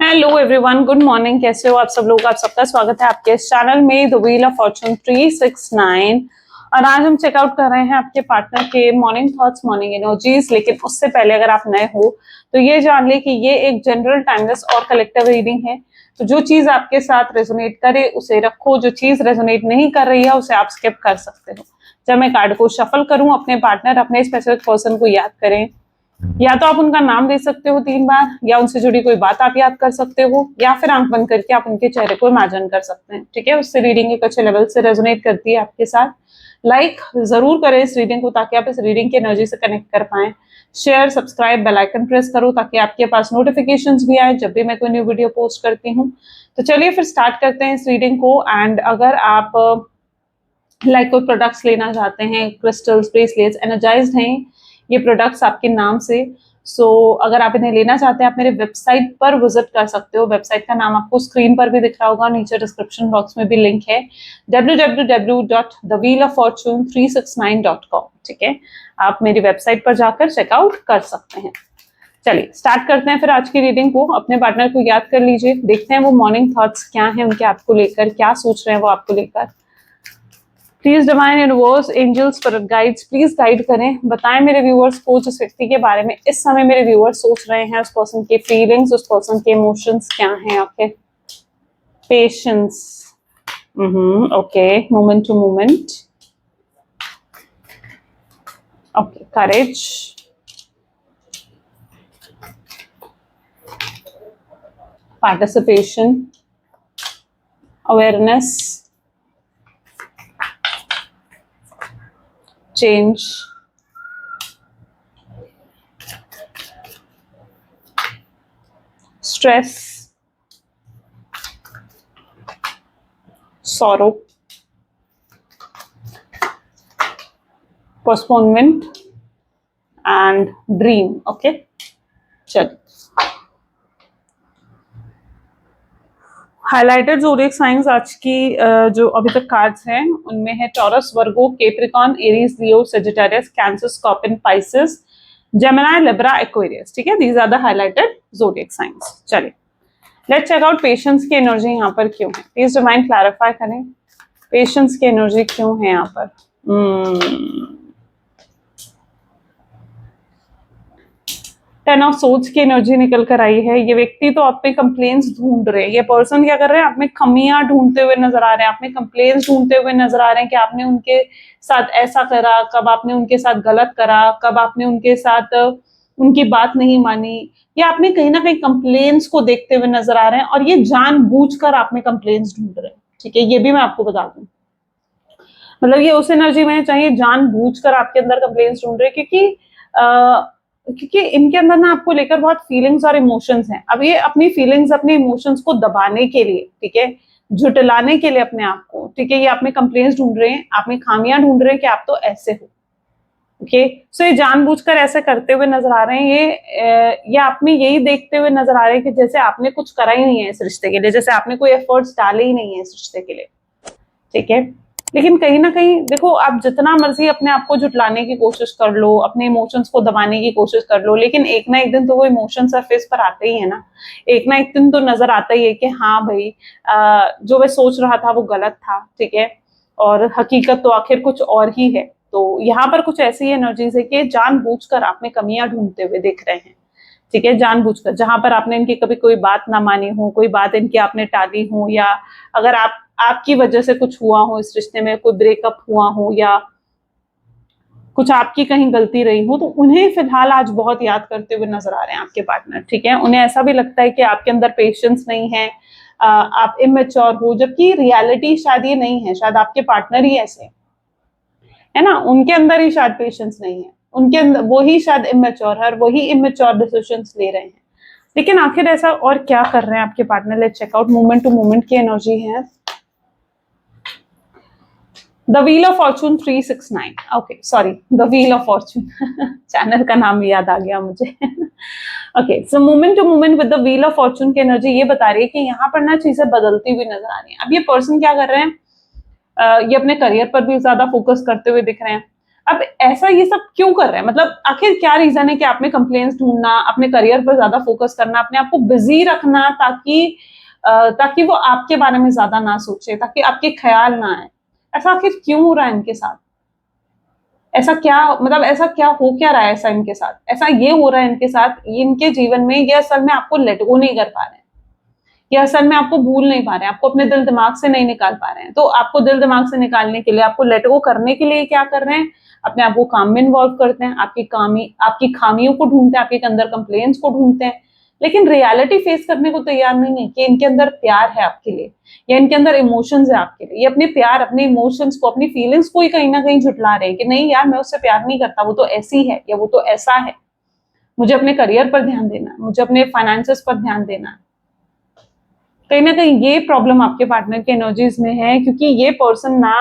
Hello everyone, good morning. कैसे हो आप सब लोग? आप सबका स्वागत है आपके इस चैनल में द व्हील ऑफ फॉर्चून 369। और आज हम चेकआउट कर रहे हैं आपके पार्टनर के मॉर्निंग थॉट्स, मॉर्निंग एनर्जीज। लेकिन उससे पहले अगर आप नए हो तो ये जान ले कि ये एक जनरल, टाइमलेस और कलेक्टिव रीडिंग है। तो जो चीज आपके साथ रेजोनेट करे उसे रखो, जो चीज रेजोनेट नहीं कर रही है उसे आप स्किप कर सकते हो। जब मैं कार्ड को शफल करूं, अपने पार्टनर, अपने स्पेसिफिक पर्सन को याद करें। या तो आप उनका नाम दे सकते हो 3 बार, या उनसे जुड़ी कोई बात आप याद कर सकते हो, या फिर आंख बंद करके आप उनके चेहरे को इमेजिन कर सकते हैं। ठीक है, उससे रीडिंग एक अच्छे लेवल से रेजोनेट करती है आपके साथ। लाइक जरूर करें इस रीडिंग को ताकि आप इस रीडिंग की एनर्जी से कनेक्ट कर पाएं। Share, subscribe, bell icon press करो ताकि आपके पास नोटिफिकेशंस भी आए जब भी मैं कोई न्यू वीडियो पोस्ट करती हूँ। तो चलिए फिर स्टार्ट करते हैं इस रीडिंग को। एंड अगर आप कोई प्रोडक्ट्स लेना चाहते हैं, क्रिस्टल्स, ब्रेसलेट्स, एनर्जाइज्ड हैं ये प्रोडक्ट्स आपके नाम से। अगर आप इन्हें लेना चाहते हैं आप मेरे वेबसाइट पर विजिट कर सकते हो। वेबसाइट का नाम आपको स्क्रीन पर भी दिख रहा होगा, नीचे डिस्क्रिप्शन बॉक्स में भी लिंक है, www.thewheeloffortune369.com। ठीक है, आप मेरी वेबसाइट पर जाकर चेकआउट कर सकते हैं। चलिए स्टार्ट करते हैं फिर आज की रीडिंग को। अपने पार्टनर को याद कर लीजिए, देखते हैं वो मॉर्निंग थॉट्स क्या हैं उनके आपको लेकर, क्या सोच रहे हैं वो आपको लेकर। Please divine universe, angels, spirit guides please guide करें, बताएं मेरे व्यूअर्स को जिस व्यक्ति के बारे में इस समय मेरे व्यूअर्स सोच रहे हैं, उस पर्सन के फीलिंग्स, उस पर्सन के इमोशंस क्या हैं आपके। Patience, okay, moment to moment, okay, courage, participation, awareness, change, stress, sorrow, postponement and dream। Okay, चलिए हाइलाइटेड ज़ोडिएक साइंस आज की जो अभी तक कार्ड्स हैं उनमें है Taurus, Virgo, Capricorn, Aries, Leo, Sagittarius, Cancer, Scorpion, Pisces, Gemini, Libra, Aquarius. ठीक है, these are the highlighted zodiac science. चलिए लेट्स चेक आउट पेशेंस की एनर्जी यहाँ पर क्यों है। प्लीज डिवाइन क्लैरिफाई करें, पेशेंस की एनर्जी क्यों है यहाँ पर। टेन ऑफ सोर्ड्स की एनर्जी निकल कर आई है। ये व्यक्ति तो आप में कंप्लेन्स ढूंढ रहे हैं, ये पर्सन क्या कर रहे हैं, आप में कमियां ढूंढते हुए नजर आ रहे हैं, आप में कंप्लेन्स ढूंढते हुए नजर आ रहे हैं कि आपने उनके साथ ऐसा करा, कब आपने उनके साथ गलत करा, कब आपने उनके साथ उनकी बात नहीं मानी, या आपने कहीं ना कहीं कंप्लेन्स को देखते हुए नजर आ रहे हैं और ये जानबूझकर आप में कंप्लेन्स ढूंढ रहे हैं। ठीक है, ये भी मैं आपको बता दूं, मतलब ये उस एनर्जी में चाहिए जानबूझकर आपके अंदर कंप्लेन्स ढूंढ रहे हैं, क्योंकि इनके अंदर ना आपको लेकर बहुत फीलिंग्स और इमोशंस हैं। अब ये अपनी फीलिंग्स, अपने इमोशंस को दबाने के लिए, ठीक है, झुटलाने के लिए अपने आप को, ठीक है, ये आप में कंप्लेंट्स ढूंढ रहे हैं, आप में खामियां ढूंढ रहे हैं कि आप तो ऐसे हो। ओके, सो ये जानबूझकर ऐसे करते हुए नजर आ रहे हैं। ये आप में यही देखते हुए नजर आ रहे हैं कि जैसे आपने कुछ करा ही नहीं है इस रिश्ते के लिए, जैसे आपने कोई एफर्ट्स डाले ही नहीं है इस रिश्ते के लिए। ठीक है, लेकिन कहीं ना कहीं देखो, आप जितना मर्जी अपने आप को झुटलाने की कोशिश कर लो, अपने इमोशंस को दबाने की कोशिश कर लो, लेकिन एक ना एक दिन तो वो इमोशन सरफेस पर आते ही है ना। एक ना एक दिन तो नजर आता ही है कि हाँ भाई, जो मैं सोच रहा था वो गलत था। ठीक है, और हकीकत तो आखिर कुछ और ही है। तो यहाँ पर कुछ ऐसी एनर्जीज है कि जानबूझकर आप में कमियां ढूंढते हुए दिख रहे हैं। ठीक है, जानबूझकर, जहां पर आपने इनकी कभी कोई बात ना मानी हो, कोई बात इनकी आपने टाली हो, या अगर आपकी वजह से कुछ हुआ हो इस रिश्ते में, कोई ब्रेकअप हुआ हो, या कुछ आपकी कहीं गलती रही हो, तो उन्हें फिलहाल आज बहुत याद करते हुए नजर आ रहे हैं आपके पार्टनर। ठीक है, उन्हें ऐसा भी लगता है कि आपके अंदर पेशेंस नहीं है, आप इमेच्योर हो, जबकि रियलिटी शायद ये नहीं है, शायद आपके पार्टनर ही ऐसे है ना, उनके अंदर ही शायद पेशेंस नहीं है, उनके अंदर वही शायद इमेच्योर है और वही इमेच्योर डिसीजंस ले रहे हैं। लेकिन आखिर ऐसा और क्या कर रहे हैं आपके partner. Let's check out, moment to moment की एनर्जी है। The wheel of fortune 369। Okay, sorry, the wheel of fortune channel का नाम याद आ गया मुझे। Okay, so moment to moment with the wheel of fortune की एनर्जी ये बता रही है कि यहाँ पर ना चीजें बदलती हुई नजर आ रही हैं। अब ये पर्सन क्या कर रहे हैं, ये अपने करियर पर भी ज्यादा फोकस करते हुए दिख रहे हैं। अब ऐसा ये सब क्यों कर रहे हैं, मतलब आखिर क्या रीजन है कि आप में कंप्लेंट्स ढूंढना, अपने करियर पर ज्यादा फोकस करना, अपने आप को बिजी रखना, ताकि वो आपके बारे में ज्यादा ना सोचे, ताकि आपके ख्याल ना आए। ऐसा आखिर क्यों हो रहा है इनके साथ? ऐसा क्या, मतलब ऐसा क्या हो क्या रहा है ऐसा इनके साथ? ऐसा ये हो रहा है इनके साथ, इनके जीवन में, ये असल में आपको लेट गो नहीं कर पा रहे हैं, ये असल में आपको भूल नहीं पा रहे हैं, आपको अपने दिल दिमाग से नहीं निकाल पा रहे हैं। तो आपको दिल दिमाग से निकालने के लिए, आपको लेट गो करने के लिए क्या कर रहे हैं? अपने आप को काम में इन्वॉल्व करते हैं, आपकी खामियों को ढूंढते हैं, आपके अंदर कंप्लेन्स को ढूंढते हैं, लेकिन रियलिटी फेस करने को तैयार नहीं है कि इनके अंदर प्यार है आपके लिए, या इनके अंदर इमोशंस है आपके लिए। ये अपने प्यार, अपने इमोशंस को, अपनी फीलिंग्स को ही कहीं ना कहीं झुटला रहे हैं कि नहीं यार, मैं उससे प्यार नहीं करता, वो तो ऐसी है या वो तो ऐसा है, मुझे अपने करियर पर ध्यान देना है, मुझे अपने फाइनेंसेस पर ध्यान देना है। कहीं ना कहीं ये प्रॉब्लम आपके पार्टनर के एनर्जीज में है, क्योंकि ये पर्सन ना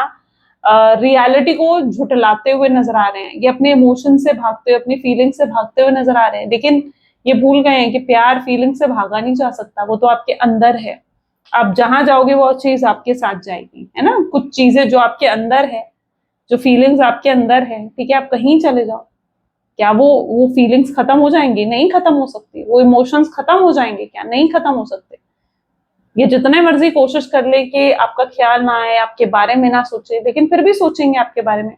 रियलिटी को झुटलाते हुए नजर आ रहे हैं, ये अपने इमोशन से भागते हुए, अपनी फीलिंग से भागते हुए नजर आ रहे हैं, लेकिन ये भूल गए हैं कि प्यार फीलिंग से भागा नहीं जा सकता, वो तो आपके अंदर है। आप जहां जाओगे वो चीज आपके साथ जाएगी, है ना। कुछ चीजें जो आपके अंदर है, जो फीलिंग्स आपके अंदर है, ठीक है, आप कहीं चले जाओ, क्या वो फीलिंग्स खत्म हो जाएंगी? नहीं खत्म हो सकती। वो इमोशंस खत्म हो जाएंगे क्या? नहीं खत्म हो सकते। ये जितने मर्जी कोशिश कर ले कि आपका ख्याल ना आए, आपके बारे में ना सोचे, लेकिन फिर भी सोचेंगे आपके बारे में,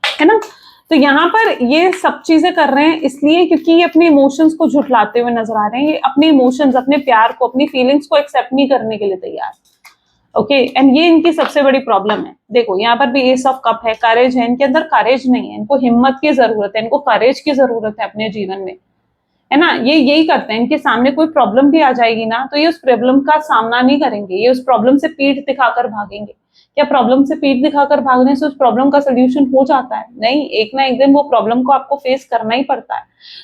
है ना। तो यहाँ पर ये सब चीजें कर रहे हैं इसलिए क्योंकि ये अपने इमोशंस को झुठलाते हुए नजर आ रहे हैं, ये अपने इमोशंस, अपने प्यार को, अपनी फीलिंग्स को एक्सेप्ट नहीं करने के लिए तैयार। ओके, एंड ये इनकी सबसे बड़ी प्रॉब्लम है। देखो यहाँ पर भी एस ऑफ कप है, करेज है, इनके अंदर करेज नहीं है, इनको हिम्मत की जरूरत है, इनको करेज की जरूरत है अपने जीवन में, है ना। ये यही करते हैं, इनके सामने कोई प्रॉब्लम भी आ जाएगी ना, तो ये उस प्रॉब्लम का सामना नहीं करेंगे, ये उस प्रॉब्लम से पीठ दिखाकर भागेंगे। क्या प्रॉब्लम से पीठ दिखाकर भागने से उस प्रॉब्लम का सोल्यूशन हो जाता है? नहीं, एक ना एक दिन वो प्रॉब्लम को आपको फेस करना ही पड़ता है।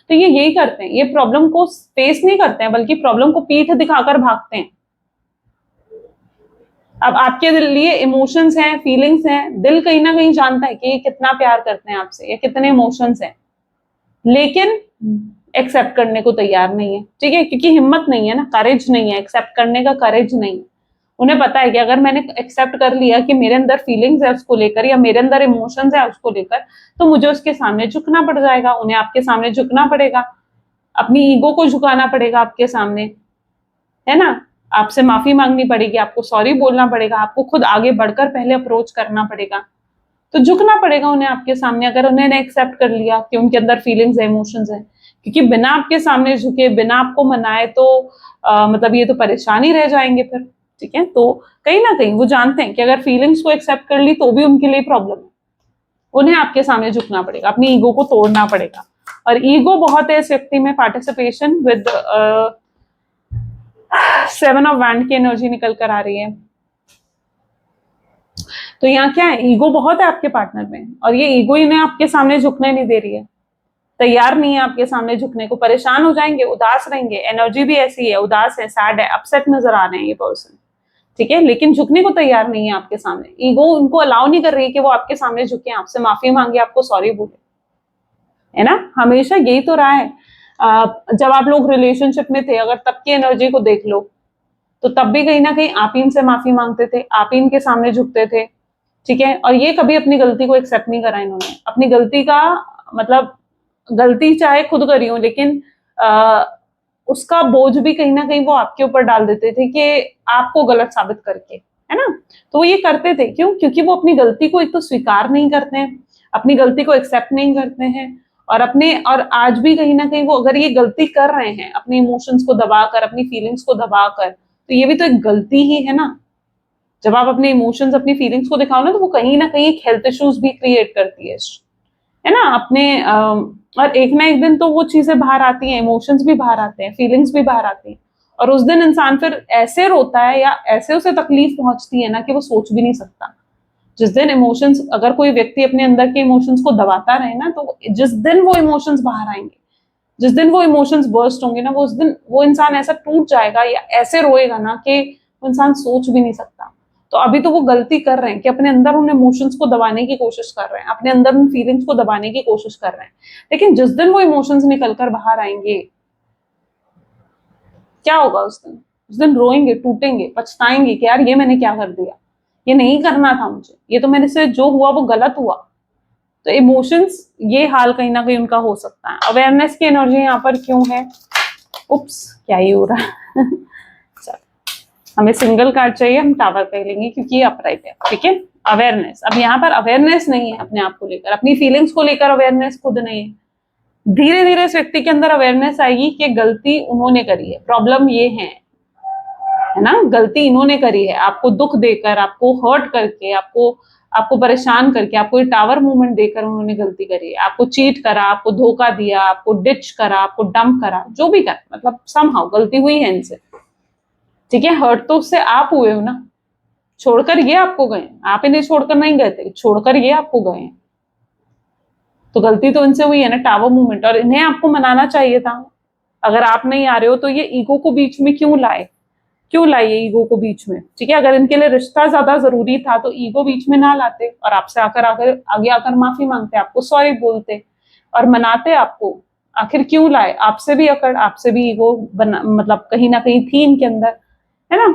तो ये यही करते हैं, ये प्रॉब्लम को फेस नहीं करते हैं, बल्कि प्रॉब्लम को पीठ दिखाकर भागते हैं। अब आपके लिए इमोशंस हैं, फीलिंग्स हैं, दिल कहीं ना कहीं जानता है कि ये कितना प्यार करते हैं आपसे, ये कितने इमोशंस हैं, लेकिन एक्सेप्ट करने को तैयार नहीं है, ठीक है, क्योंकि हिम्मत नहीं है ना, करेज नहीं है, एक्सेप्ट करने का करेज नहीं है। उन्हें पता है कि अगर मैंने एक्सेप्ट कर लिया कि मेरे अंदर फीलिंग्स है उसको लेकर, या मेरे अंदर इमोशंस है उसको लेकर, तो मुझे उसके सामने झुकना पड़ जाएगा, उन्हें आपके सामने झुकना पड़ेगा, अपनी ईगो को झुकाना पड़ेगा आपके सामने, है ना। आपसे माफी मांगनी पड़ेगी, आपको सॉरी बोलना पड़ेगा, आपको खुद आगे बढ़कर पहले अप्रोच करना पड़ेगा, तो झुकना पड़ेगा उन्हें आपके सामने, अगर उन्होंने एक्सेप्ट कर लिया कि उनके अंदर फीलिंग्स है, इमोशंस है। क्योंकि बिना आपके सामने झुके, बिना आपको मनाए, तो मतलब ये तो परेशान ही रह जाएंगे फिर, ठीक है। तो कहीं ना कहीं वो जानते हैं कि अगर फीलिंग्स को एक्सेप्ट कर ली तो भी उनके लिए प्रॉब्लम है, उन्हें आपके सामने झुकना पड़ेगा, अपनी ईगो को तोड़ना पड़ेगा। और ईगो बहुत है इस व्यक्ति में, पार्टिसिपेशन विद 7 ऑफ वैंड की एनर्जी निकल कर आ रही है। तो यहाँ क्या है, ईगो बहुत है आपके पार्टनर में, और ये ईगो इन्हें आपके सामने झुकने नहीं दे रही है, तैयार नहीं है आपके सामने झुकने को, परेशान हो जाएंगे, उदास रहेंगे, एनर्जी भी ऐसी है, उदास है, सैड है, अपसेट नजर आ रहे हैं ये पर्सन, ठीक है, लेकिन झुकने को तैयार नहीं है आपके सामने। ईगो उनको अलाउ नहीं कर रही है कि वो आपके सामने झुके, आपसे माफी मांगे, आपको सॉरी बोले, है ना। हमेशा यही तो रहा है। जब आप लोग रिलेशनशिप में थे, अगर तब की एनर्जी को देख लो, तो तब भी कहीं ना कहीं आप ही इनसे माफी मांगते थे, आप ही इनके सामने झुकते थे, ठीक है। और ये कभी अपनी गलती को एक्सेप्ट नहीं करा इन्होंने, अपनी गलती का मतलब, गलती चाहे खुद करी हो, लेकिन उसका बोझ भी कहीं ना कहीं वो आपके ऊपर डाल देते थे कि आपको गलत साबित करके, है ना। तो वो ये करते थे, क्यों? क्योंकि वो अपनी गलती को एक तो स्वीकार नहीं करते हैं, अपनी गलती को एक्सेप्ट नहीं करते हैं, और आज भी कहीं ना कहीं वो अगर ये गलती कर रहे हैं, अपने इमोशंस को दबाकर, अपनी फीलिंग्स को दबाकर, तो ये भी तो एक गलती ही है ना। जब आप अपने इमोशंस, अपनी फीलिंग्स को दिखाओ ना, तो वो कहीं ना कहीं एक हेल्थ इश्यूज भी क्रिएट करती है ना अपने। और एक ना एक दिन तो वो चीजें बाहर आती हैं, इमोशंस भी बाहर आते हैं, फीलिंग्स भी बाहर आती हैं, और उस दिन इंसान फिर ऐसे रोता है या ऐसे उसे तकलीफ पहुंचती है ना कि वो सोच भी नहीं सकता। जिस दिन इमोशंस, अगर कोई व्यक्ति अपने अंदर के इमोशंस को दबाता रहे ना, तो जिस दिन वो इमोशंस बाहर आएंगे, जिस दिन वो इमोशंस बर्स्ट होंगे ना, वो उस दिन वो इंसान ऐसा टूट जाएगा या ऐसे रोएगा ना कि वो इंसान सोच भी नहीं सकता। तो अभी तो वो गलती कर रहे हैं कि अपने अंदर उन इमोशंस को दबाने की कोशिश कर रहे हैं, अपने अंदर उन फीलिंग्स को दबाने की कोशिश कर रहे हैं, लेकिन जिस दिन वो इमोशंस निकलकर बाहर आएंगे, क्या होगा उस दिन? उस दिन रोएंगे, टूटेंगे, पछताएंगे कि यार ये मैंने क्या कर दिया, ये नहीं करना था मुझे, ये तो मेरे से जो हुआ वो गलत हुआ, तो इमोशंस, ये हाल कहीं ना कहीं उनका हो सकता है। अवेयरनेस की एनर्जी यहाँ पर क्यों है? उप्स, क्या ही हो रहा है चल, हमें सिंगल कार्ड चाहिए, हम टावर कर लेंगे क्योंकि ये अपराइट है, ठीक है। अवेयरनेस, अब यहाँ पर अवेयरनेस नहीं है अपने आप को लेकर, अपनी फीलिंग्स को लेकर अवेयरनेस खुद नहीं है। धीरे धीरे इस व्यक्ति के अंदर अवेयरनेस आएगी कि गलती उन्होंने करी है, प्रॉब्लम ये है ना, गलती इन्होंने करी है, आपको दुख देकर, आपको हर्ट करके, आपको आपको परेशान करके, आपको ये टावर मूवमेंट देकर उन्होंने गलती करी है, आपको चीट करा, आपको धोखा दिया, आपको डिच करा, आपको डंप करा, जो भी करा, मतलब समहाउ गलती हुई है इनसे, ठीक है। हर्ट तो उससे आप हुए हो ना, छोड़कर ये आपको गए, आप इन्हें छोड़कर नहीं गए थे, छोड़कर ये आपको गए, तो गलती तो इनसे हुई है ना, टावर मूवमेंट, और इन्हें आपको मनाना चाहिए था। अगर आप नहीं आ रहे हो तो ये ईगो को बीच में क्यों लाए, क्यों लाइए ईगो को बीच में, ठीक है। अगर इनके लिए रिश्ता ज्यादा जरूरी था तो ईगो बीच में ना लाते और आपसे आकर आकर आगे आकर माफी मांगते, आपको सॉरी बोलते और मनाते आपको। आखिर क्यों लाए? आपसे भी अकड़, आपसे भी ईगो बना, मतलब कहीं ना कहीं थी इनके अंदर, है ना।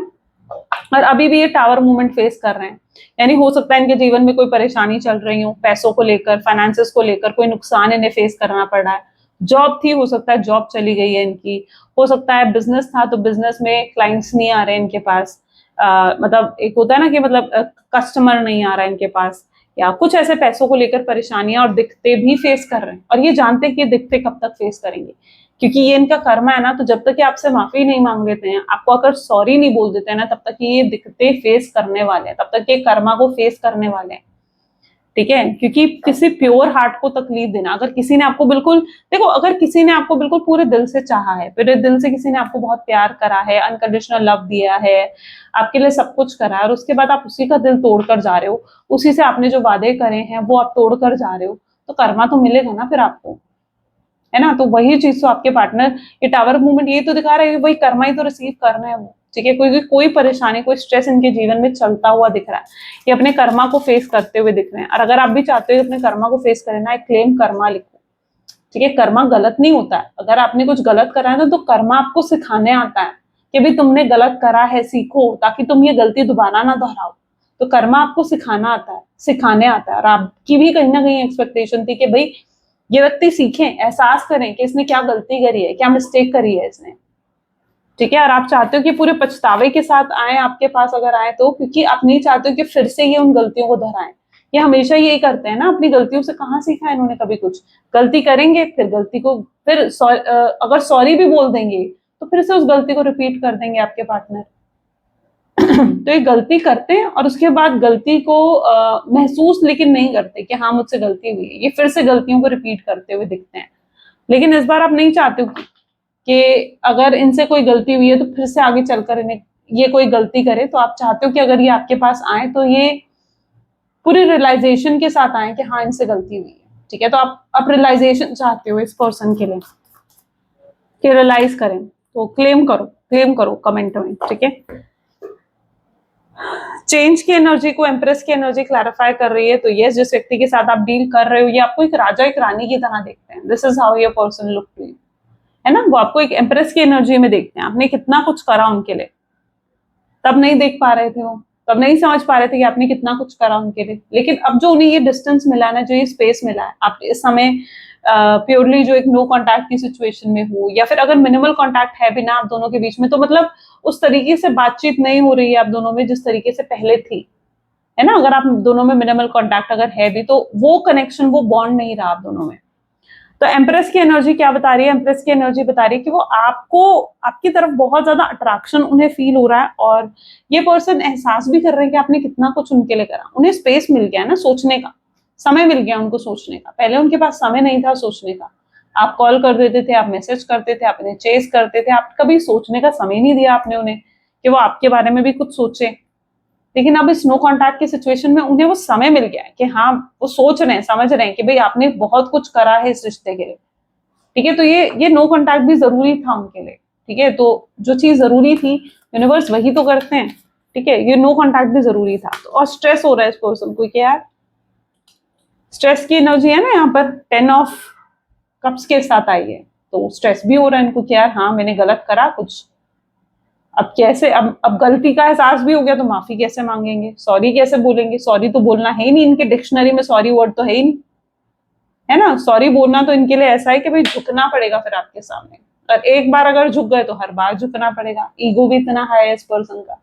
और अभी भी ये टावर मूवमेंट फेस कर रहे हैं, यानी हो सकता है इनके जीवन में कोई परेशानी चल रही हो, पैसों को लेकर, फाइनेंसेस को लेकर कोई नुकसान इन्हें फेस करना पड़ रहा है। जॉब थी, हो सकता है जॉब चली गई है इनकी, हो सकता है बिजनेस था तो बिजनेस में क्लाइंट्स नहीं आ रहे इनके पास, मतलब एक होता है ना कि मतलब कस्टमर नहीं आ रहा है इनके पास, या कुछ ऐसे पैसों को लेकर परेशानियां और दिक्कतें भी फेस कर रहे हैं, और ये जानते हैं कि ये दिक्कतें कब तक फेस करेंगे, क्योंकि ये इनका कर्म है ना। तो जब तक ये आपसे माफी नहीं मांग लेते हैं, आपको अगर सॉरी नहीं बोल देते हैं ना, तब तक ये दिक्कतें फेस करने वाले हैं, तब तक ये कर्मा को फेस करने वाले हैं, ठीक है। क्योंकि किसी प्योर हार्ट को तकलीफ देना, अगर किसी ने आपको बिल्कुल, देखो अगर किसी ने आपको बिल्कुल पूरे दिल से चाहा है, पूरे दिल से किसी ने आपको बहुत प्यार करा है, अनकंडीशनल लव दिया है, आपके लिए सब कुछ करा है, और उसके बाद आप उसी का दिल तोड़कर जा रहे हो, उसी से आपने जो वादे करे हैं वो आप तोड़कर जा रहे हो, तो कर्मा तो मिलेगा ना फिर आपको, है ना। तो वही चीज तो आपके पार्टनर, ये टावर मूवमेंट ये तो दिखा रहा है कि वही कर्मा ही तो रिसीव करना है वो, ठीक है। कोई परेशानी, कोई स्ट्रेस इनके जीवन में चलता हुआ दिख रहा है, ये अपने कर्मा को फेस करते हुए दिख रहे हैं। और अगर आप भी चाहते हो अपने कर्मा को फेस करें ना, एक क्लेम कर्मा लिखो, ठीक है। कर्मा गलत नहीं होता है, अगर आपने कुछ गलत करा है ना, तो कर्मा आपको सिखाने आता है कि भाई तुमने गलत करा है, सीखो, ताकि तुम ये गलती दोबारा ना दोहराओ। तो कर्मा आपको सिखाना आता है, सिखाने आता है, और आपकी भी कहीं ना कहीं एक्सपेक्टेशन थी कि भाई ये व्यक्ति सीखें, एहसास करें कि इसने क्या गलती करी है, क्या मिस्टेक करी है इसने, ठीक है। और आप चाहते हो कि पूरे पछतावे के साथ आए आपके पास, अगर आए तो, क्योंकि आप नहीं चाहते हो कि फिर से ये उन गलतियों को दोहराएं। ये हमेशा यही करते हैं ना, अपनी गलतियों से कहाँ सीखा है इन्होंने, कभी कुछ गलती करेंगे, फिर गलती को फिर अगर सॉरी भी बोल देंगे तो फिर से उस गलती को रिपीट कर देंगे आपके पार्टनर। तो ये गलती करते हैं और उसके बाद गलती को महसूस लेकिन नहीं करते कि हाँ मुझसे गलती हुई है, ये फिर से गलतियों को रिपीट करते हुए दिखते हैं। लेकिन इस बार आप नहीं चाहते हो कि अगर इनसे कोई गलती हुई है तो फिर से आगे चलकर इन्हें ये कोई गलती करे, तो आप चाहते हो कि अगर ये आपके पास आए तो ये पूरी रियलाइजेशन के साथ आए कि हाँ इनसे गलती हुई है, ठीक है। तो आप रियलाइजेशन चाहते हो इस पर्सन के लिए कि रियलाइज करें, तो क्लेम करो कमेंट में, ठीक है। चेंज की एनर्जी को एम्प्रेस की एनर्जी क्लैरिफाई कर रही है, तो ये जिस व्यक्ति के साथ आप डील कर रहे हो, ये आपको एक राजा एक रानी की तरह देखते हैं। This is how your person look to you, है ना। वो आपको एक एम्प्रेस की एनर्जी में देखते हैं, आपने कितना कुछ करा उनके लिए, तब नहीं देख पा रहे थे वो, तब नहीं समझ पा रहे थे कि आपने कितना कुछ करा उनके लिए। लेकिन अब जो उन्हें ये डिस्टेंस मिला है ना, जो ये स्पेस मिला है, आप इस समय प्योरली जो एक नो कॉन्टैक्ट की सिचुएशन में हो, या फिर अगर मिनिमल कॉन्टैक्ट है भी ना आप दोनों के बीच में, तो मतलब उस तरीके से बातचीत नहीं हो रही है आप दोनों में जिस तरीके से पहले थी, है ना। अगर आप दोनों में मिनिमल कॉन्टैक्ट अगर है भी, तो वो कनेक्शन, वो बॉन्ड नहीं रहा आप दोनों में। तो एम्प्रेस की एनर्जी क्या बता रही है? एम्प्रेस की एनर्जी बता रही है कि वो आपको, आपकी तरफ बहुत ज्यादा अट्रैक्शन उन्हें फील हो रहा है, और ये पर्सन एहसास भी कर रहे हैं कि आपने कितना कुछ उनके लिए करा। उन्हें स्पेस मिल गया है ना, सोचने का समय मिल गया उनको, सोचने का। पहले उनके पास समय नहीं था सोचने का, आप कॉल कर देते थे, आप मैसेज करते थे, आप इन्हें चेस करते थे, आप कभी सोचने का समय नहीं दिया आपने उन्हें कि वो आपके बारे में भी कुछ सोचे। लेकिन अब इस नो कॉन्टैक्ट की सिचुएशन में उन्हें वो समय मिल गया है कि हाँ वो सोच रहे हैं, समझ रहे हैं कि भाई आपने बहुत कुछ करा है इस रिश्ते के लिए, ठीक है। तो ये नो कॉन्टैक्ट भी जरूरी था उनके लिए, ठीक है। तो जो चीज जरूरी थी यूनिवर्स वही तो करते हैं, ठीक है। ये नो कॉन्टैक्ट भी जरूरी था। तो और स्ट्रेस हो रहा है इस पर्सन को, क्या यार स्ट्रेस की एनर्जी है ना यहाँ पर, 10 ऑफ कप्स के साथ आई है, तो स्ट्रेस भी हो रहा है इनको कि यार हाँ मैंने गलत करा कुछ। अब कैसे, अब गलती का एहसास भी हो गया तो माफी कैसे मांगेंगे, सॉरी कैसे बोलेंगे? सॉरी तो बोलना है ही नहीं, इनके डिक्शनरी में सॉरी वर्ड तो है ही नहीं, है ना। सॉरी बोलना तो इनके लिए ऐसा है कि भाई झुकना पड़ेगा फिर आपके सामने, और एक बार अगर झुक गए तो हर बार झुकना पड़ेगा। ईगो भी इतना हाई है इस पर्सन का।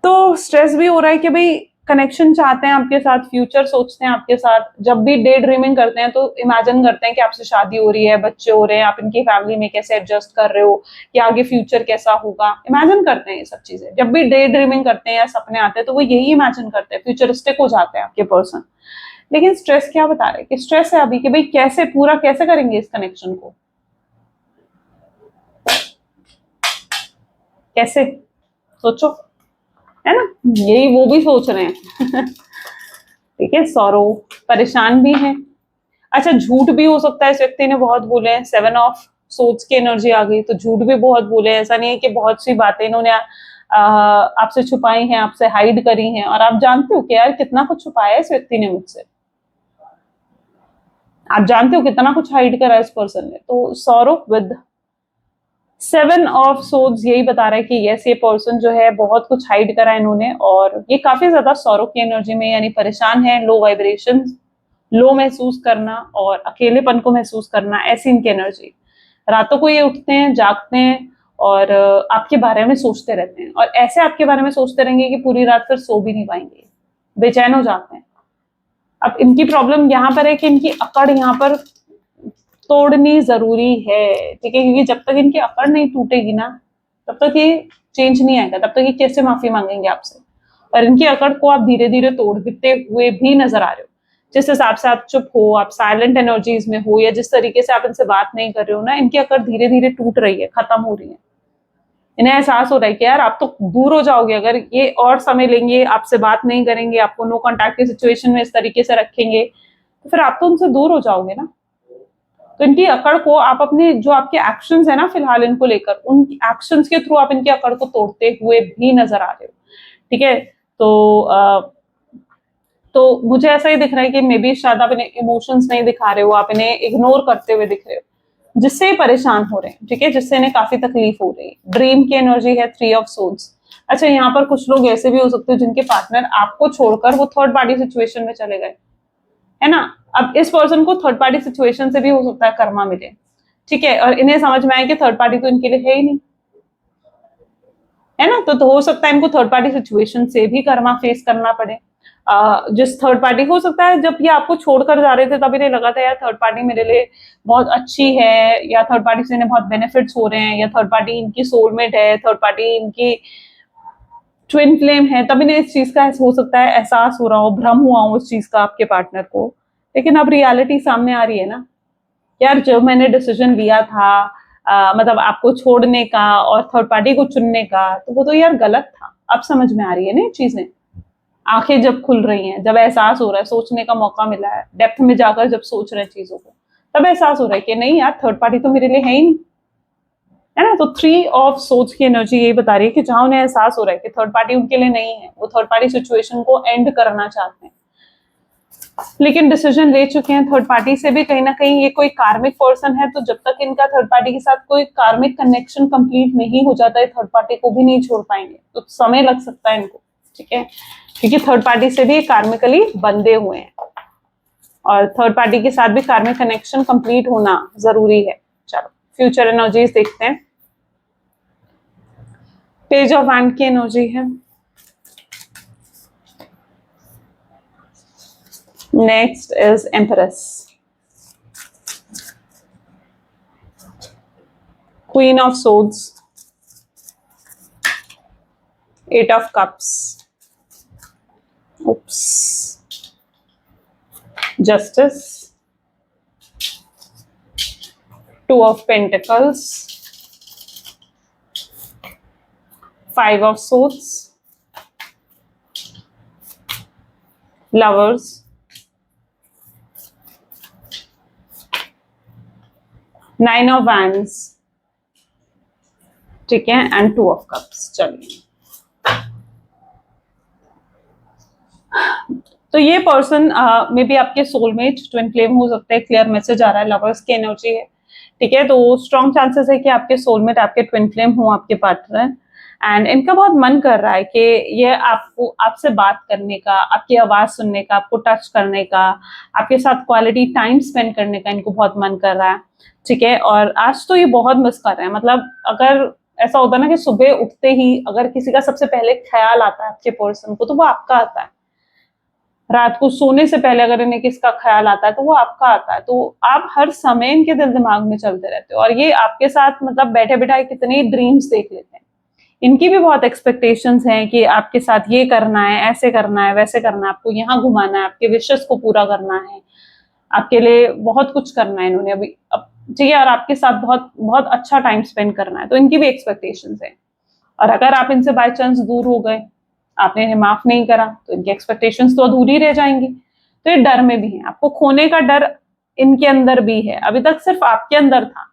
तो स्ट्रेस भी हो रहा है कि भाई कनेक्शन चाहते हैं आपके साथ, फ्यूचर सोचते हैं आपके साथ। जब भी डे ड्रीमिंग करते हैं तो इमेजिन करते हैं कि आपसे शादी हो रही है, बच्चे हो रहे हैं, आप इनकी फैमिली में कैसे एडजस्ट कर रहे हो, कि आगे फ्यूचर कैसा होगा। इमेजिन करते हैं ये सब चीजें। जब भी डे ड्रीमिंग करते हैं या सपने आते हैं तो वो यही इमेजिन करते हैं, फ्यूचरिस्टिक हो जाते हैं आपके पर्सन। लेकिन स्ट्रेस क्या बता रहे हैं कि स्ट्रेस है अभी कि भाई कैसे पूरा कैसे करेंगे इस कनेक्शन को, कैसे, सोचो, है ना। यही वो भी सोच रहे हैं। ठीक है, सौरो परेशान भी है। अच्छा, झूठ भी हो सकता है, इस व्यक्ति ने बहुत बोले हैं। 7 ऑफ सोच की एनर्जी आ गई तो झूठ भी बहुत बोले। ऐसा नहीं है कि बहुत सी बातें इन्होंने आपसे छुपाई हैं, आपसे हाइड करी हैं, और आप जानते हो कि यार कितना कुछ छुपाया है इस व्यक्ति ने मुझसे। आप जानते हो कितना कुछ हाइड करा है इस पर्सन ने। तो सौरभ विद 7 ऑफ सोर्ड्स यही बता रहा है कि यस, ये पर्सन जो है बहुत कुछ हाइड करा है इन्होंने, और ये काफी ज्यादा सौरव की एनर्जी में यानी परेशान है। लो वाइब्रेशन, लो महसूस करना और अकेलेपन को महसूस करना, ऐसी इनकी एनर्जी। रातों को ये उठते हैं, जागते हैं और आपके बारे में सोचते रहते हैं, और ऐसे आपके बारे में सोचते रहेंगे कि पूरी रात फिर सो भी नहीं पाएंगे, बेचैन हो जाते हैं। अब इनकी प्रॉब्लम यहाँ पर है कि इनकी अकड़ यहाँ पर तोड़नी जरूरी है, ठीक है, क्योंकि जब तक इनकी अकड़ नहीं टूटेगी ना तब तक ये चेंज नहीं आएगा, तब तक ये कैसे माफी मांगेंगे आपसे। और इनकी अकड़ को आप धीरे धीरे तोड़ते हुए भी नजर आ रहे हो। जिस हिसाब से आप चुप हो, आप साइलेंट एनर्जीज में हो, या जिस तरीके से आप इनसे बात नहीं कर रहे हो ना, इनकी अकड़ धीरे धीरे टूट रही है, खत्म हो रही है। इन्हें एहसास हो रहा है कि यार आप तो दूर हो जाओगे अगर ये और समय लेंगे, आपसे बात नहीं करेंगे, आपको नो कॉन्टैक्ट की सिचुएशन में इस तरीके से रखेंगे, तो फिर आप तो उनसे दूर हो जाओगे ना। तो इनकी अकड़ को आप अपने जो आपके एक्शंस है ना फिलहाल इनको लेकर, उन एक्शंस के थ्रू आप इनकी अकड़ को तोड़ते हुए भी नजर आ रहे हो। ठीक है, तो मुझे ऐसा ही दिख रहा है कि मे बी शायद आप इन्हें इमोशंस नहीं दिखा रहे हो, आप इन्हें इग्नोर करते हुए दिख रहे हो, जिससे परेशान हो रहे हैं। ठीक है, जिससे इन्हें काफी तकलीफ हो रही है। ड्रीम की एनर्जी है 3 ऑफ सोर्ड्स। अच्छा, यहाँ पर कुछ लोग ऐसे भी हो सकते हैं जिनके पार्टनर आपको छोड़कर वो थर्ड पार्टी सिचुएशन में चले गए, है ना। अब इस पर्सन को थर्ड पार्टी सिचुएशन से भी हो सकता है कर्मा मिले। ठीक है, और इन्हें समझ में आए कि थर्ड पार्टी तो इनके लिए है ही नहीं, है ना। तो हो सकता है इनको थर्ड पार्टी सिचुएशन से भी कर्मा फेस करना पड़े। जिस थर्ड पार्टी, हो सकता है जब ये आपको छोड़कर जा रहे थे तब इन्हें लगा था यार थर्ड पार्टी मेरे लिए बहुत अच्छी है, या थर्ड पार्टी से इन्हें बहुत बेनिफिट्स हो रहे हैं, या थर्ड पार्टी इनकी सोलमेट है, थर्ड पार्टी इनकी ट्विन फ्लेम है। तब इन्हें इस चीज का हो सकता है एहसास हो रहा हो, भ्रम हुआ हो उस चीज का आपके पार्टनर को। लेकिन अब रियलिटी सामने आ रही है ना, यार जब मैंने डिसीजन लिया था मतलब आपको छोड़ने का और थर्ड पार्टी को चुनने का, तो वो तो यार गलत था। अब समझ में आ रही है ना ये चीजें, आंखें जब खुल रही हैं, जब एहसास हो रहा है, सोचने का मौका मिला है, डेप्थ में जाकर जब सोच रहे हैं चीजों को, तब एहसास हो रहा है कि नहीं यार थर्ड पार्टी तो मेरे लिए है ही नहीं, है ना। तो 3 ऑफ सोच की एनर्जी यही बता रही है कि जहां उन्हें एहसास हो रहा है कि थर्ड पार्टी उनके लिए नहीं है, वो थर्ड पार्टी सिचुएशन को एंड करना चाहते हैं, लेकिन डिसीजन ले चुके हैं थर्ड पार्टी से भी। कहीं ना कहीं ये कोई कार्मिक पर्सन है, तो जब तक इनका थर्ड पार्टी के साथ कोई कार्मिक कनेक्शन कंप्लीट नहीं हो जाता है, थर्ड पार्टी को भी नहीं छोड़ पाएंगे, तो समय लग सकता है इनको। ठीक है, क्योंकि थर्ड पार्टी से भी कार्मिकली बंधे हुए हैं, और थर्ड पार्टी के साथ भी कार्मिक कनेक्शन कंप्लीट होना जरूरी है। चलो फ्यूचर एनर्जीज देखते हैं। पेज ऑफ वैंड की एनर्जी है। Next is empress, queen of swords, 8 of cups, oops, justice, 2 of pentacles, 5 of swords, lovers, 9 of wands, ठीक है, एंड 2 ऑफ कप्स। चलिए, तो ये पर्सन मे बी आपके सोलमेट, ट्विन फ्लेम हो सकते हैं। क्लियर मैसेज आ रहा है, लवर्स की एनर्जी है। ठीक है, तो स्ट्रॉन्ग चांसेस है कि आपके सोलमेट, आपके ट्विन फ्लेम हो, आपके पार्टनर। एंड इनका बहुत मन कर रहा है कि ये आपको आपसे बात करने का, आपकी आवाज सुनने का, आपको टच करने का, आपके साथ क्वालिटी टाइम स्पेंड करने का इनको बहुत मन कर रहा है। ठीक है, और आज तो ये बहुत मिस कर रहे हैं। मतलब अगर ऐसा होता है ना कि सुबह उठते ही अगर किसी का सबसे पहले ख्याल आता है आपके पर्सन को, तो वो आपका आता है। रात को सोने से पहले अगर इन्हें किसका ख्याल आता है तो वो आपका आता है। तो आप हर समय इनके दिल दिमाग में चलते रहते हो, और ये आपके साथ मतलब बैठे बिठाए कितने ड्रीम्स देख लेते हैं। इनकी भी बहुत एक्सपेक्टेशंस हैं कि आपके साथ ये करना है, ऐसे करना है, वैसे करना है, आपको यहाँ घुमाना है, आपके विशेस को पूरा करना है, आपके लिए बहुत कुछ करना है इन्होंने अभी अब। ठीक है, और आपके साथ बहुत बहुत अच्छा टाइम स्पेंड करना है, तो इनकी भी एक्सपेक्टेशंस है। और अगर आप इनसे बाय चांस दूर हो गए, आपने इन्हें माफ नहीं करा, तो इनकी एक्सपेक्टेशंस तो अधूरी रह जाएंगी। तो ये डर में भी है, आपको खोने का डर इनके अंदर भी है। अभी तक सिर्फ आपके अंदर था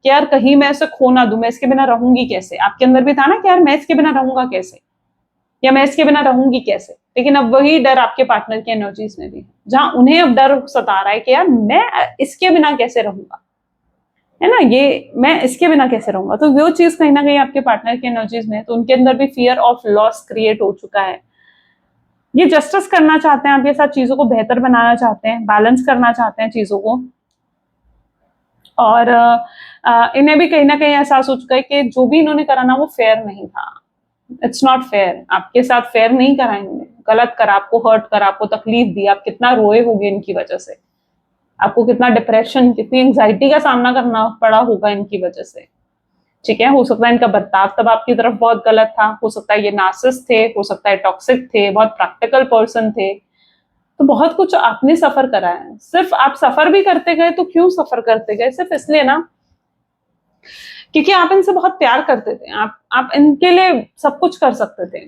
कि यार कहीं मैं इसे खो ना दूं, मैं इसके बिना रहूंगी कैसे। आपके अंदर भी था ना कि यार मैं इसके बिना रहूंगा कैसे, या मैं इसके बिना रहूंगी कैसे। लेकिन अब वही डर आपके पार्टनर की एनर्जीज में भी है, जहां उन्हें अब डर सता रहा है कि यार मैं इसके बिना कैसे रहूंगा, है ना, ये मैं इसके बिना कैसे रहूंगा। तो वो चीज कहीं ना कहीं आपके पार्टनर की एनर्जीज में है, तो उनके अंदर भी फियर ऑफ लॉस क्रिएट हो चुका है। ये जस्टिस करना चाहते हैं आपके साथ, चीजों को बेहतर बनाना चाहते हैं, बैलेंस करना चाहते हैं चीजों को। और इन्हें भी कहीं ना कहीं एहसास हो चुका है कि जो भी इन्होंने करा ना वो फेयर नहीं था। इट्स नॉट फेयर, आपके साथ फेयर नहीं करा इन्होंने, गलत करा, आपको हर्ट करा, आपको तकलीफ दी, आप कितना रोए होगे इनकी वजह से, आपको कितना डिप्रेशन, कितनी एंग्जाइटी का सामना करना पड़ा होगा इनकी वजह से। ठीक है, हो सकता है इनका बर्ताव तब आपकी तरफ बहुत गलत था, हो सकता है ये नार्सिसिस्ट थे, हो सकता है टॉक्सिक थे, बहुत प्रैक्टिकल पर्सन थे। तो बहुत कुछ आपने सफर करा है। सिर्फ आप सफर भी करते गए, तो क्यों सफर करते गए? सिर्फ इसलिए ना क्योंकि आप इनसे बहुत प्यार करते थे, आप इनके लिए सब कुछ कर सकते थे।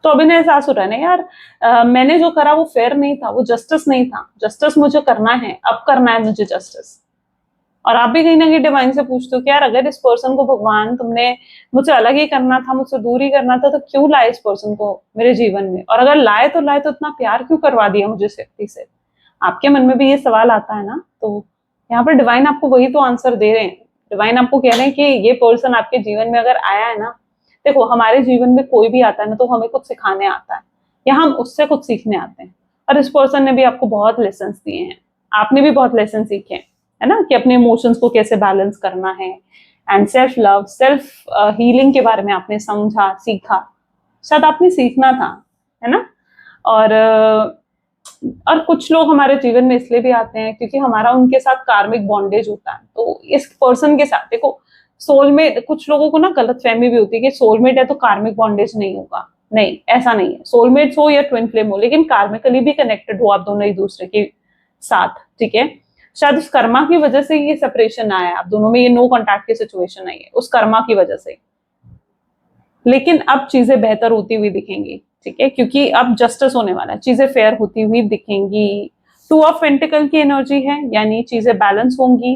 तो अब इन्हें एहसास हो रहा है ना यार, मैंने जो करा वो फेयर नहीं था, वो जस्टिस नहीं था। जस्टिस मुझे करना है, अब करना है मुझे जस्टिस। और आप भी कहीं ना कहीं डिवाइन से पूछते हो कि यार अगर इस पर्सन को भगवान तुमने मुझसे अलग ही करना था, मुझसे दूर ही करना था, तो क्यों लाए इस पर्सन को मेरे जीवन में? और अगर लाए तो इतना प्यार क्यों करवा दिया मुझे इस व्यक्ति से? आपके मन में भी ये सवाल आता है ना। तो यहाँ पर डिवाइन आपको वही तो आंसर दे रहे हैं। डिवाइन आपको कह रहे हैं कि ये पर्सन आपके जीवन में अगर आया है ना, देखो हमारे जीवन में कोई भी आता है ना, तो हमें कुछ सिखाने आता है या हम उससे कुछ सीखने आते हैं। और इस पर्सन ने भी आपको बहुत लेसन दिए हैं, आपने भी बहुत लेसन सीखे हैं, है ना, कि अपने इमोशंस को कैसे बैलेंस करना है। And self love, self healing के बारे में आपने समझा, सीखा, शायद आपने सीखना था, है ना। और और कुछ लोग हमारे जीवन में इसलिए भी आते हैं क्योंकि हमारा उनके साथ कार्मिक बॉन्डेज होता है। तो इस पर्सन के साथ देखो, सोलमेट, कुछ लोगों को ना गलतफहमी भी होती है कि सोलमेट है तो कार्मिक बॉन्डेज नहीं होगा। नहीं, ऐसा नहीं है। सोलमेट्स हो या ट्विन फ्लेम हो, लेकिन कार्मिकली भी कनेक्टेड हो आप दोनों एक दूसरे के साथ। ठीक है, शायद उस कर्मा की वजह से ये सेपरेशन आया है, आप दोनों में ये नो कॉन्टैक्ट की सिचुएशन आई है, उस कर्मा की वजह से। लेकिन अब चीजें बेहतर होती हुई दिखेंगी। ठीक है, क्योंकि अब जस्टिस होने वाला है, चीजें फेयर होती हुई दिखेंगी। टू ऑफ पेंटिकल की एनर्जी है, यानी चीजें बैलेंस होंगी।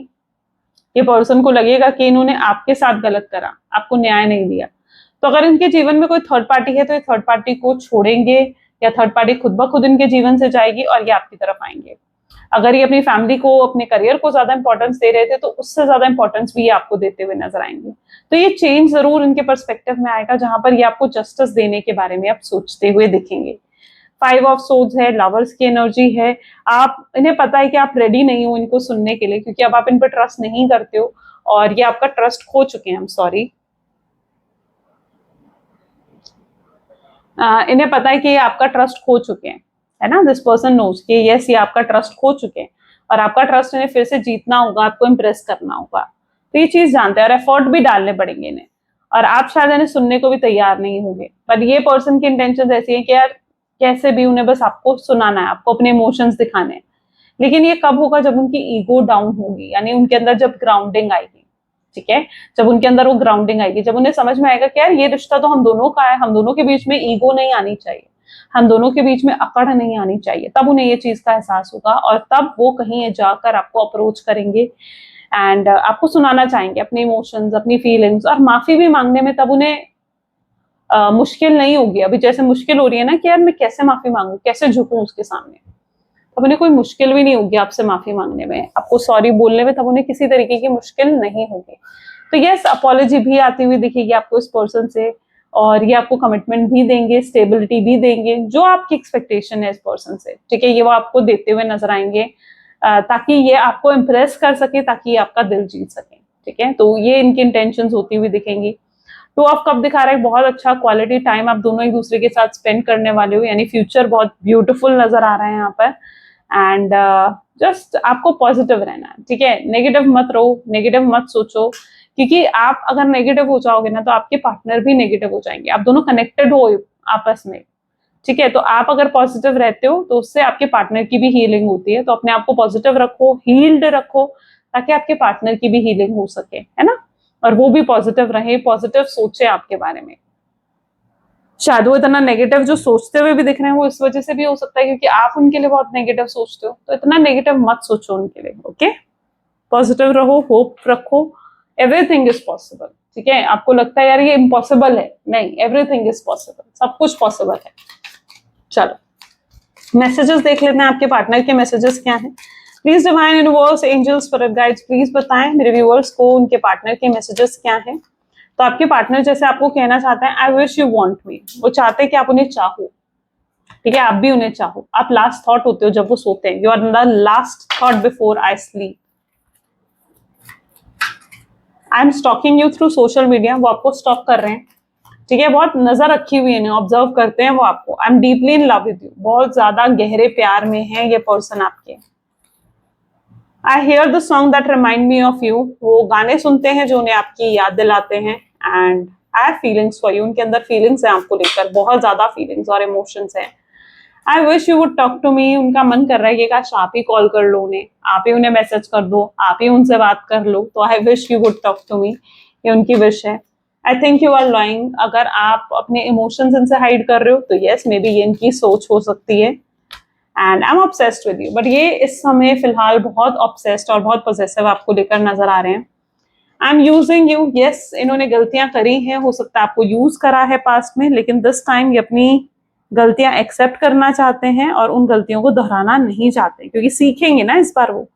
ये पर्सन को लगेगा कि इन्होंने आपके साथ गलत करा, आपको न्याय नहीं दिया। तो अगर इनके जीवन में कोई थर्ड पार्टी है, तो ये थर्ड पार्टी को छोड़ेंगे, या थर्ड पार्टी खुद ब खुद इनके जीवन से जाएगी और ये आपकी तरफ आएंगे। अगर ये अपनी फैमिली को, अपने करियर को ज्यादा इंपॉर्टेंस दे रहे थे, तो उससे ज्यादा इंपॉर्टेंस भी ये आपको देते हुए नजर आएंगे। तो ये चेंज जरूर इनके पर्सपेक्टिव में आएगा, जहां पर ये आपको जस्टिस देने के बारे में आप सोचते हुए दिखेंगे। 5 ऑफ सोर्ड्स है, लवर्स की एनर्जी है। आप, इन्हें पता है कि आप रेडी नहीं हो इनको सुनने के लिए, क्योंकि अब आप इन पर ट्रस्ट नहीं करते हो, और ये आपका ट्रस्ट खो चुके हैं। सॉरी, इन्हें पता है कि ये आपका ट्रस्ट खो चुके हैं, है ना। दिस पर्सन नोज कि यस, ये आपका ट्रस्ट खो चुके हैं, और आपका ट्रस्ट इन्हें फिर से जीतना होगा, आपको इम्प्रेस करना होगा। तो ये चीज जानते हैं, और एफर्ट भी डालने पड़ेंगे इन्हें। और आप शायद इन्हें सुनने को भी तैयार नहीं होंगे, पर ये पर्सन की इंटेंशन ऐसी है कि यार कैसे भी उन्हें बस आपको सुनाना है, आपको अपने इमोशंस दिखाने हैं। लेकिन ये कब होगा? जब उनकी ईगो डाउन होगी, यानी उनके अंदर जब ग्राउंडिंग आएगी। ठीक है, जब उनके अंदर वो ग्राउंडिंग आएगी, जब उन्हें समझ में आएगा कि यार ये रिश्ता तो हम दोनों का है, हम दोनों के बीच में ईगो नहीं आनी चाहिए, हम दोनों के बीच में अकड़ नहीं आनी चाहिए, तब उन्हें ये चीज का एहसास होगा। और तब वो कहीं जाकर आपको अप्रोच करेंगे, एंड आपको सुनाना चाहेंगे अपने इमोशंस, अपनी फीलिंग्स, और माफी भी मांगने में तब उन्हें मुश्किल नहीं होगी। अभी जैसे मुश्किल हो रही है ना कि यार मैं कैसे माफी मांगू, कैसे झुकूं उसके सामने, तब उन्हें कोई मुश्किल भी नहीं होगी आपसे माफी मांगने में, आपको सॉरी बोलने में तब उन्हें किसी तरीके की मुश्किल नहीं होगी। तो यस, अपॉलॉजी भी आती हुई दिखेगी आपको इस पर्सन से, और ये आपको कमिटमेंट भी देंगे, स्टेबिलिटी भी देंगे, जो आपकी एक्सपेक्टेशन है इस पर्सन से, ठीक है, ये वो आपको देते हुए नजर आएंगे, ताकि ये आपको इम्प्रेस कर सके, ताकि ये आपका दिल जीत सके, ठीक है। तो ये इनकी इंटेंशंस होती हुई दिखेंगी। टू ऑफ कप दिखा रहा है बहुत अच्छा क्वालिटी टाइम आप दोनों एक दूसरे के साथ स्पेंड करने वाले हो, यानी फ्यूचर बहुत ब्यूटीफुल नजर आ रहा है यहाँ पर। एंड जस्ट आपको पॉजिटिव रहना है, ठीक है, नेगेटिव मत रहो, नेगेटिव मत सोचो, क्योंकि आप अगर नेगेटिव हो जाओगे ना तो आपके पार्टनर भी नेगेटिव हो जाएंगे, आप दोनों कनेक्टेड हो आपस में, ठीक है। तो आप अगर पॉजिटिव रहते हो तो उससे आपके पार्टनर की भी हीलिंग होती है, तो अपने आप को पॉजिटिव रखो, हील्ड रखो, ताकि आपके पार्टनर की भी हीलिंग हो सके, है ना, और वो भी पॉजिटिव रहे, पॉजिटिव सोचे आपके बारे में। शायद वो इतना नेगेटिव जो सोचते हुए भी दिख रहे हैं वो इस वजह से भी हो सकता है क्योंकि आप उनके लिए बहुत नेगेटिव सोचते हो, तो इतना नेगेटिव मत सोचो उनके लिए, ओके। पॉजिटिव रहो, होप रखो, एवरीथिंग इज पॉसिबल, ठीक है। आपको लगता है यार ये इम्पॉसिबल है, नहीं, एवरीथिंग इज पॉसिबल, सब कुछ पॉसिबल है। चलो मैसेजेस देख लेते हैं, आपके पार्टनर के मैसेजेस क्या हैं। Please divine universe, angels, spirit guides, please बताएं मेरे व्यूअर्स को उनके पार्टनर के मैसेजेस क्या हैं। तो आपके पार्टनर जैसे आपको कहना चाहते हैं, I wish you want me, वो चाहते हैं कि आप उन्हें चाहो, ठीक है, आप भी उन्हें चाहो, आप लास्ट थॉट होते हो जब वो सोते हैं, you are the last thought before I sleep. I am stalking you through social media, वो आपको स्टॉक कर रहे हैं, ठीक है, बहुत नजर रखी हुई है, ऑब्जर्व करते हैं वो आपको। I am deeply in love with you, बहुत ज्यादा गहरे प्यार में है ये पर्सन आपके। I hear the song that remind me of you, वो गाने सुनते हैं जो उन्हें आपकी याद दिलाते हैं। And I have feelings for you, उनके अंदर फीलिंग्स हैं आपको लेकर, बहुत ज्यादा फीलिंग्स और इमोशंस हैं। I wish you would talk to me, उनका मन कर रहा है कि काश आप ही कॉल कर लो उन्हें, आप ही उन्हें मैसेज कर दो, आप ही उनसे बात कर लो। तो I wish you would talk to me, ये उनकी विश है। I think you are lying, अगर आप अपने इमोशंस इनसे हाइड कर रहे हो तो यस, मे बी ये इनकी सोच हो सकती है। And I am obsessed with you, but ये इस समय फिलहाल बहुत ऑब्सेस्ड और बहुत पोजेसिव आपको लेकर नजर आ रहे हैं। I am using you, yes, इन्होंने गलतियां करी हैं, हो सकता है आपको यूज करा है पास्ट में, लेकिन दिस टाइम ये अपनी गलतियां एक्सेप्ट करना चाहते हैं और उन गलतियों को दोहराना नहीं चाहते, क्योंकि सीखेंगे ना इस बार, वो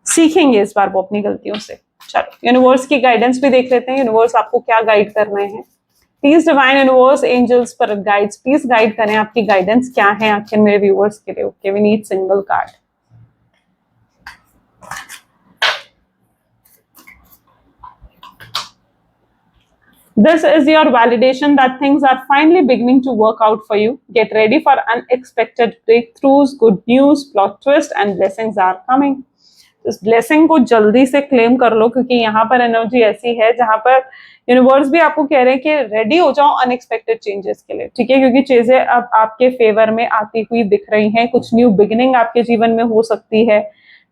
सीखेंगे इस बार वो अपनी गलतियों से। चलो यूनिवर्स की गाइडेंस भी देख लेते हैं, यूनिवर्स आपको क्या गाइड कर रहे हैं। Please divine universe, angels, spirit guides, please guide करें, आपकी गाइडेंस क्या है आखिर मेरे व्यूअर्स के लिए। Okay, we need single card. This is your validation that things are finally beginning to work out for you. Get ready for unexpected breakthroughs, good news, plot twist and blessings are coming. इस blessing को जल्दी से claim कर लो, क्योंकि यहाँ पर energy ऐसी है जहां पर यूनिवर्स भी आपको कह रहे हैं कि रेडी हो जाओ अनएक्सपेक्टेड चेंजेस के लिए, ठीक है, क्योंकि चीजें अब आपके फेवर में आती हुई दिख रही हैं, कुछ न्यू बिगिनिंग आपके जीवन में हो सकती है,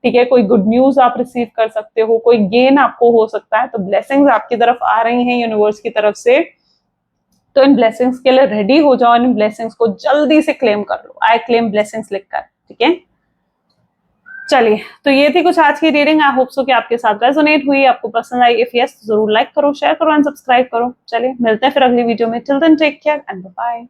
ठीक है, कोई गुड न्यूज आप रिसीव कर सकते हो, कोई गेन आपको हो सकता है। तो ब्लेसिंग्स आपकी तरफ आ रही हैं यूनिवर्स की तरफ से, तो इन ब्लेसिंग्स के लिए रेडी हो जाओ, इन ब्लेसिंग्स को जल्दी से क्लेम कर लो, आई क्लेम ब्लेसिंग्स लिखकर, ठीक है। चलिए, तो ये थी कुछ आज की रीडिंग, आई होप सो कि आपके साथ रेजोनेट हुई, आपको पसंद आई। इफ यस, जरूर लाइक करो, शेयर करो एंड सब्सक्राइब करो। चलिए मिलते हैं फिर अगली वीडियो में, till then take care and bye.